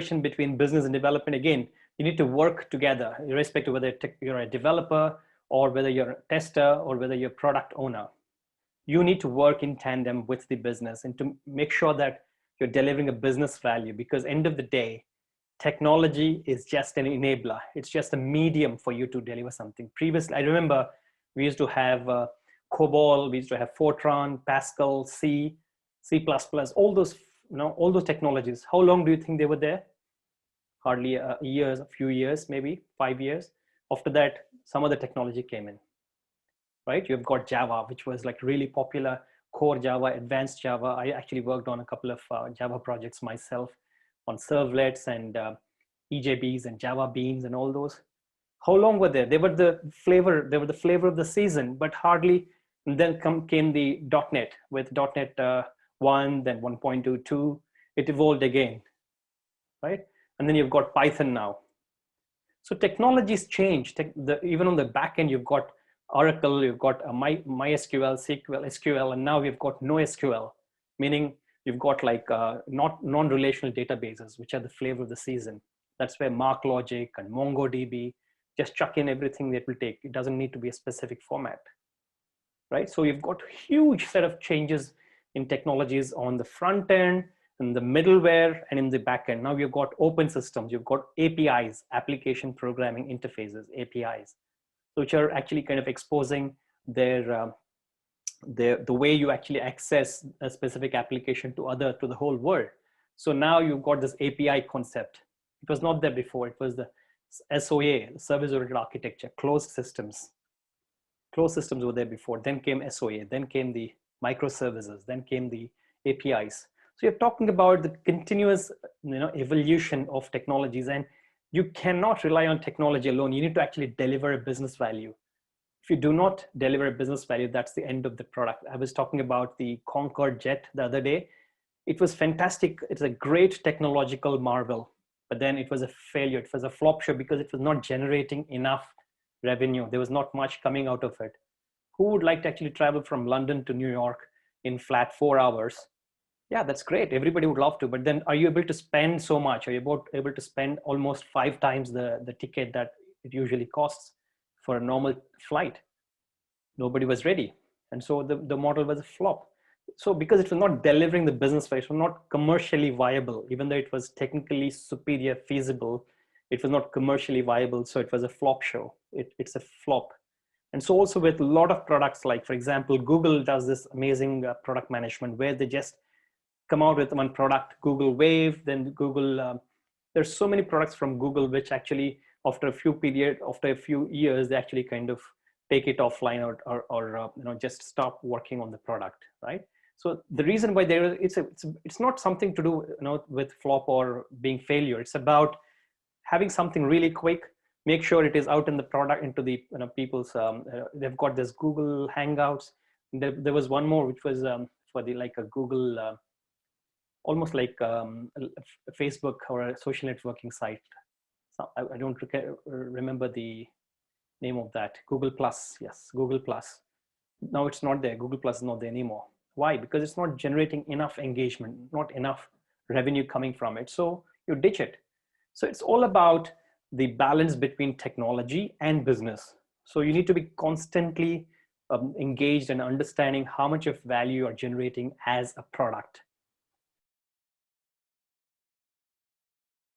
collaboration between business and development, again, you need to work together, irrespective of whether you're a developer or whether you're a tester or whether you're a product owner. You need to work in tandem with the business and to make sure that you're delivering a business value, because end of the day, technology is just an enabler. It's just a medium for you to deliver something. Previously, I remember we used to have COBOL, we used to have Fortran, Pascal, C, C++, all those, all those technologies. How long do you think they were there? Hardly a few years, maybe 5 years. After that, some other technology came in, right? You've got Java, which was like really popular, core Java, advanced Java. I actually worked on a couple of Java projects myself on servlets and EJBs and Java beans and all those. How long were they? They were the flavor of the season, but hardly. And then came the .NET with .NET 1, then 1.2, 2. It evolved again, right? And then you've got Python now. So technologies changed. Even on the back end, you've got Oracle, you've got MySQL, SQL, and now we've got NoSQL, meaning you've got like non-relational databases, which are the flavor of the season. That's where MarkLogic and MongoDB, just chuck in everything that will take. It doesn't need to be a specific format, right? So you've got huge set of changes in technologies on the front end, in the middleware, and in the back end. Now you've got open systems, you've got APIs, application programming interfaces, APIs, which are actually kind of exposing the way you actually access a specific application to the whole world. So now you've got this API concept. It was not there before. It was the SOA, service-oriented architecture, closed systems. Closed systems were there before. Then came SOA. Then came the microservices. Then came the APIs. So you're talking about the continuous, evolution of technologies, and you cannot rely on technology alone. You need to actually deliver a business value. If you do not deliver a business value, that's the end of the product. I was talking about the Concorde jet the other day. It was fantastic. It's a great technological marvel, but then it was a failure. It was a flop show because it was not generating enough revenue. There was not much coming out of it. Who would like to actually travel from London to New York in flat 4 hours? Yeah, that's great. Everybody would love to, but then are you able to spend so much? Are you able to spend almost 5 times the ticket that it usually costs for a normal flight? Nobody was ready. And so the model was a flop. So because it was not delivering the business value, it was not commercially viable, even though it was technically superior, feasible, it was not commercially viable. So it was a flop show. It's a flop. And so also with a lot of products, like for example, Google does this amazing product management where they just come out with one product, Google Wave, then Google, there's so many products from Google, which actually after a few years, they actually kind of take it offline or just stop working on the product, right? So the reason why it's not something to do with flop or being failure. It's about having something really quick, make sure it is out in the product, into the people's, they've got this Google Hangouts. There was one more, which was for the like a Google, almost like a Facebook or a social networking site. So I don't remember the name of that. Google Plus, yes, Google Plus. Now it's not there. Google Plus is not there anymore. Why? Because it's not generating enough engagement, not enough revenue coming from it. So you ditch it. So it's all about the balance between technology and business. So you need to be constantly engaged and understanding how much of value you're generating as a product.